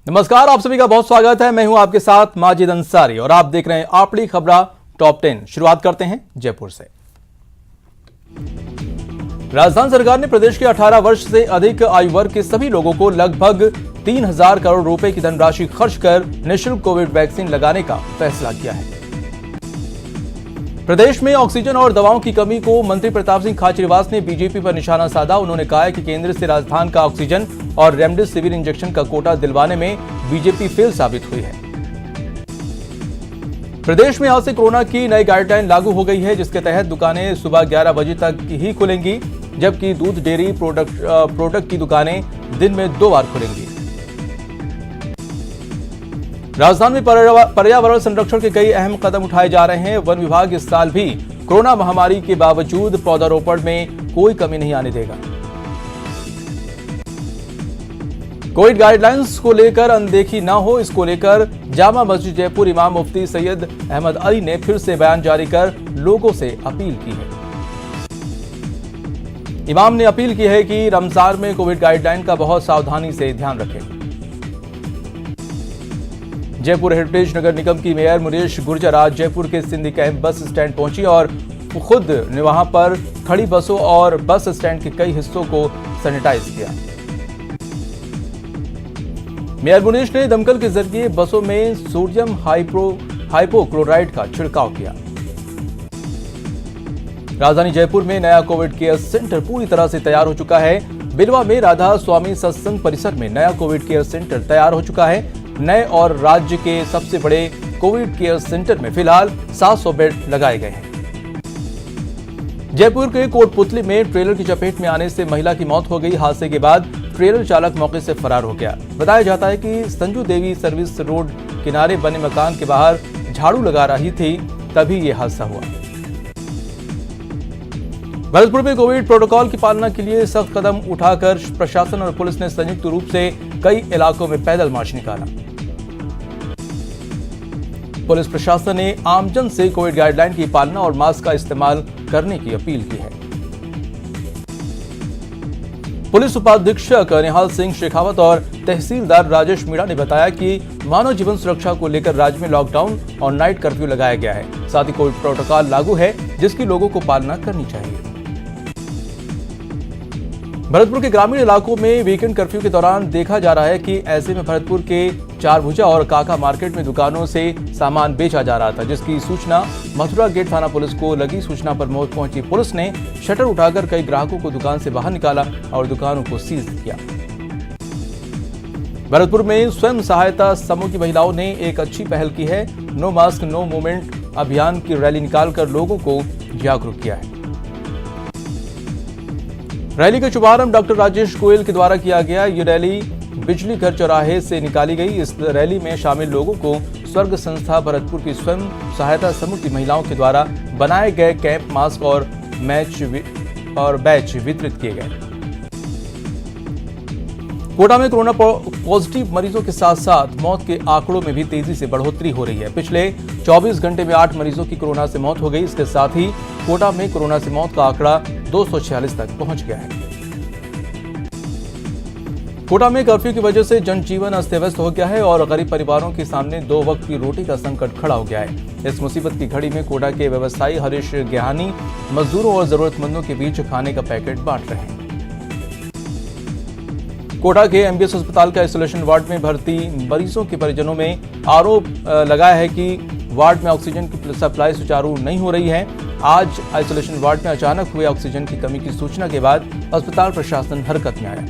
नमस्कार, आप सभी का बहुत स्वागत है। मैं हूं आपके साथ माजिद अंसारी और आप देख रहे हैं आपड़ी खबरा टॉप 10। शुरुआत करते हैं जयपुर से। राजस्थान सरकार ने प्रदेश के 18 वर्ष से अधिक आयु वर्ग के सभी लोगों को लगभग 3000 करोड़ रुपए की धनराशि खर्च कर निःशुल्क कोविड वैक्सीन लगाने का फैसला किया है। प्रदेश में ऑक्सीजन और दवाओं की कमी को मंत्री प्रताप सिंह खाचरियावास ने बीजेपी पर निशाना साधा। उन्होंने कहा है कि केंद्र से राजस्थान का ऑक्सीजन और रेमडेसिविर इंजेक्शन का कोटा दिलवाने में बीजेपी फेल साबित हुई है। प्रदेश में आज से कोरोना की नई गाइडलाइन लागू हो गई है, जिसके तहत दुकानें सुबह 11 बजे तक ही खुलेंगी, जबकि दूध डेयरी प्रोडक्ट की दुकानें दिन में 2 बार खुलेंगी। राजस्थान में पर्यावरण संरक्षण के कई अहम कदम उठाए जा रहे हैं। वन विभाग इस साल भी कोरोना महामारी के बावजूद पौधारोपण में कोई कमी नहीं आने देगा। कोविड गाइडलाइंस को लेकर अनदेखी न हो, इसको लेकर जामा मस्जिद जयपुर इमाम मुफ्ती सैयद अहमद अली ने फिर से बयान जारी कर लोगों से अपील की है। इमाम ने अपील की है कि रमजान में कोविड गाइडलाइन का बहुत सावधानी से ध्यान रखें। जयपुर हेरिटेज नगर निगम की मेयर मुनीश गुर्जर आज जयपुर के सिंधी कैंप बस स्टैंड पहुंची और खुद ने वहां पर खड़ी बसों और बस स्टैंड के कई हिस्सों को सैनिटाइज किया। मेयर मुनीश ने दमकल के जरिए बसों में सोडियम हाइपोक्लोराइड का छिड़काव किया। राजधानी जयपुर में नया कोविड केयर सेंटर पूरी तरह से तैयार हो चुका है। बिलवा में राधा स्वामी सत्संग परिसर में नया कोविड केयर सेंटर तैयार हो चुका है। नए और राज्य के सबसे बड़े कोविड केयर सेंटर में फिलहाल 700 बेड लगाए गए हैं। जयपुर के कोटपुतली में ट्रेलर की चपेट में आने से महिला की मौत हो गई। हादसे के बाद ट्रेलर चालक मौके से फरार हो गया। बताया जाता है कि संजू देवी सर्विस रोड किनारे बने मकान के बाहर झाड़ू लगा रही थी, तभी यह हादसा हुआ। भरतपुर में कोविड प्रोटोकॉल की पालना के लिए सख्त कदम उठाकर प्रशासन और पुलिस ने संयुक्त रूप से कई इलाकों में पैदल मार्च निकाला। पुलिस प्रशासन ने आमजन से कोविड गाइडलाइन की पालना और मास्क का इस्तेमाल करने की अपील की है। पुलिस उपाधीक्षक निहाल सिंह शेखावत और तहसीलदार राजेश मीणा ने बताया कि मानव जीवन सुरक्षा को लेकर राज्य में लॉकडाउन और नाइट कर्फ्यू लगाया गया है। साथ ही कोविड प्रोटोकॉल लागू है, जिसकी लोगों को पालना करनी चाहिए। भरतपुर के ग्रामीण इलाकों में वीकेंड कर्फ्यू के दौरान देखा जा रहा है कि ऐसे में भरतपुर के चारभुजा और काका मार्केट में दुकानों से सामान बेचा जा रहा था, जिसकी सूचना मथुरा गेट थाना पुलिस को लगी। सूचना पर पहुंची पुलिस ने शटर उठाकर कई ग्राहकों को दुकान से बाहर निकाला और दुकानों को सीज किया। भरतपुर में स्वयं सहायता समूह की महिलाओं ने एक अच्छी पहल की है। नो मास्क नो मूवमेंट अभियान की रैली निकालकर लोगों को जागरूक किया है। रैली का शुभारंभ डॉक्टर राजेश गोयल के द्वारा किया गया। ये रैली बिजली घर चौराहे से निकाली गई। इस रैली में शामिल लोगों को स्वर्ग संस्था भरतपुर की स्वयं सहायता समूह की महिलाओं के द्वारा बनाए गए कैंप, मास्क और बैच वितरित किए गए। कोटा में कोरोना पॉजिटिव मरीजों के साथ साथ मौत के आंकड़ों में भी तेजी से बढ़ोतरी हो रही है। पिछले 24 घंटे में 8 मरीजों की कोरोना से मौत हो गई। इसके साथ ही कोटा में कोरोना से मौत का आंकड़ा 246 तक पहुंच गया है। कोटा में कर्फ्यू की वजह से जनजीवन अस्त व्यस्त हो गया है और गरीब परिवारों के सामने 2 वक्त की रोटी का संकट खड़ा हो गया है। इस मुसीबत की घड़ी में कोटा के व्यवसायी हरीश गेहानी मजदूरों और जरूरतमंदों के बीच खाने का पैकेट बांट रहे हैं। कोटा के एमबीएस अस्पताल के आइसोलेशन वार्ड में भर्ती मरीजों के परिजनों में आरोप लगाया है कि वार्ड में ऑक्सीजन की सप्लाई सुचारू नहीं हो रही है। आज आइसोलेशन वार्ड में अचानक हुए ऑक्सीजन की कमी की सूचना के बाद अस्पताल प्रशासन हरकत में आया।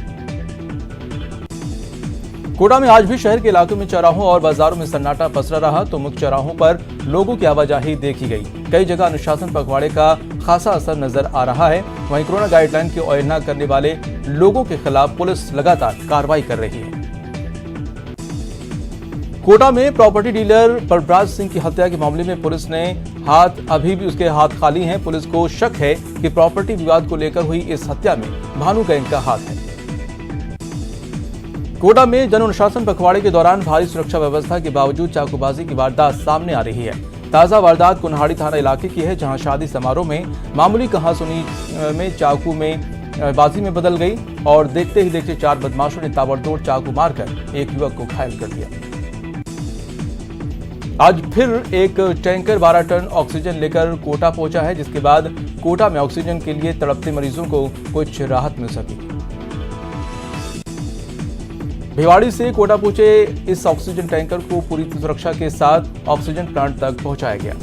कोटा में आज भी शहर के इलाकों में चौराहों और बाजारों में सन्नाटा पसरा रहा, तो मुख्य चौराहों पर लोगों की आवाजाही देखी गई। कई जगह अनुशासन पखवाड़े का खासा असर नजर आ रहा है। वहीं कोरोना गाइडलाइन की अवहेलना करने वाले लोगों के खिलाफ पुलिस लगातार कार्रवाई कर रही है। कोटा में प्रॉपर्टी डीलर परब्राज सिंह की हत्या के मामले में पुलिस ने अभी भी उसके हाथ खाली हैं। पुलिस को शक है कि प्रॉपर्टी विवाद को लेकर हुई इस हत्या में भानु गैंग का हाथ है। कोटा में जन अनुशासन पखवाड़े के दौरान भारी सुरक्षा व्यवस्था के बावजूद चाकूबाजी की वारदात सामने आ रही है। ताजा वारदात कुन्हाड़ी थाना इलाके की है, जहां शादी समारोह में मामूली कहासुनी में चाकू में बाजी में बदल गई और देखते ही देखते 4 बदमाशों ने ताबड़तोड़ चाकू मारकर एक युवक को घायल कर दिया। आज फिर एक टैंकर 12 टन ऑक्सीजन लेकर कोटा पहुंचा है, जिसके बाद कोटा में ऑक्सीजन के लिए तड़पते मरीजों को कुछ राहत मिल सकी। भिवाड़ी से कोटा पहुंचे इस ऑक्सीजन टैंकर को पूरी सुरक्षा के साथ ऑक्सीजन प्लांट तक पहुंचाया गया।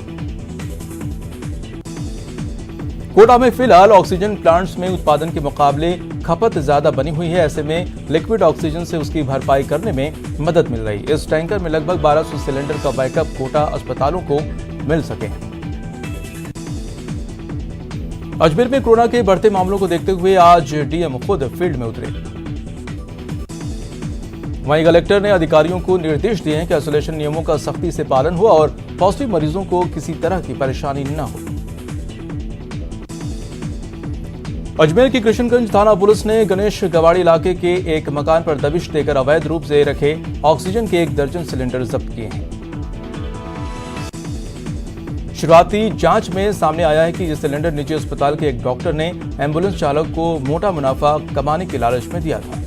कोटा में फिलहाल ऑक्सीजन प्लांट्स में उत्पादन के मुकाबले खपत ज्यादा बनी हुई है। ऐसे में लिक्विड ऑक्सीजन से उसकी भरपाई करने में मदद मिल रही है। इस टैंकर में लगभग 1200 सिलेंडर का बैकअप कोटा अस्पतालों को मिल सके। अजमेर में कोरोना के बढ़ते मामलों को देखते हुए आज डीएम खुद फील्ड में उतरे। वहीं कलेक्टर ने अधिकारियों को निर्देश दिए हैं कि आइसोलेशन नियमों का सख्ती से पालन हो और पॉजिटिव मरीजों को किसी तरह की परेशानी न हो। अजमेर की कृष्णगंज थाना पुलिस ने गणेश गवाड़ी इलाके के एक मकान पर दबिश देकर अवैध रूप से रखे ऑक्सीजन के 1 दर्जन सिलेंडर जब्त किए हैं। शुरुआती जांच में सामने आया है कि ये सिलेंडर निजी अस्पताल के एक डॉक्टर ने एम्बुलेंस चालक को मोटा मुनाफा कमाने के लालच में दिया था।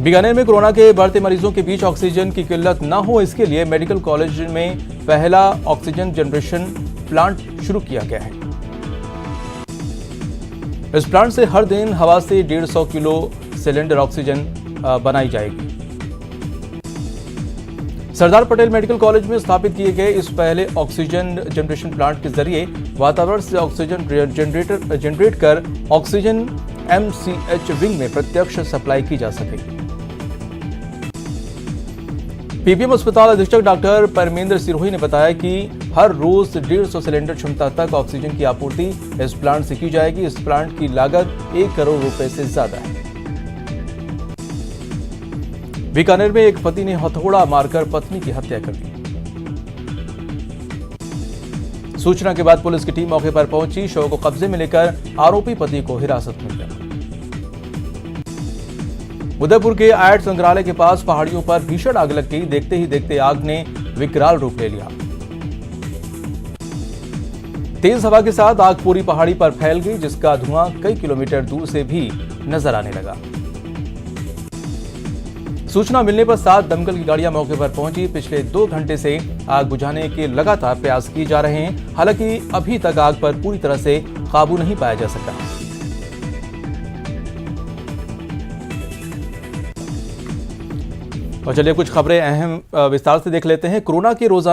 बीकानेर में कोरोना के बढ़ते मरीजों के बीच ऑक्सीजन की किल्लत न हो, इसके लिए मेडिकल कॉलेज में पहला ऑक्सीजन जनरेशन प्लांट शुरू किया गया है। इस प्लांट से हर दिन हवा से 150 किलो सिलेंडर ऑक्सीजन बनाई जाएगी। सरदार पटेल मेडिकल कॉलेज में स्थापित किए गए इस पहले ऑक्सीजन जनरेशन प्लांट के जरिए वातावरण से ऑक्सीजन जनरेट कर ऑक्सीजन एमसीएच विंग में प्रत्यक्ष सप्लाई की जा सकेगी। पीपीएम अस्पताल अधीक्षक डॉक्टर परमेंद्र सिरोही ने बताया कि हर रोज 150 सिलेंडर क्षमता तक ऑक्सीजन की आपूर्ति इस प्लांट से की जाएगी। इस प्लांट की लागत 1 करोड़ रुपए से ज्यादा है। बीकानेर में एक पति ने हथौड़ा मारकर पत्नी की हत्या कर दी। सूचना के बाद पुलिस की टीम मौके पर पहुंची। शव को कब्जे में लेकर आरोपी पति को हिरासत में लिया। उदयपुर के आर्ट संग्रहालय के पास पहाड़ियों पर भीषण आग लग गई। देखते ही देखते आग ने विकराल रूप ले लिया। तेज हवा के साथ आग पूरी पहाड़ी पर फैल गई, जिसका धुआं कई किलोमीटर दूर से भी नजर आने लगा। सूचना मिलने पर 7 दमकल की गाड़ियां मौके पर पहुंची। पिछले 2 घंटे से आग बुझाने के लगातार प्रयास किए जा रहे हैं। हालांकि अभी तक आग पर पूरी तरह से काबू नहीं पाया जा सका। और चलिए कुछ खबरें अहम विस्तार से देख लेते हैं। कोरोना के रोजाना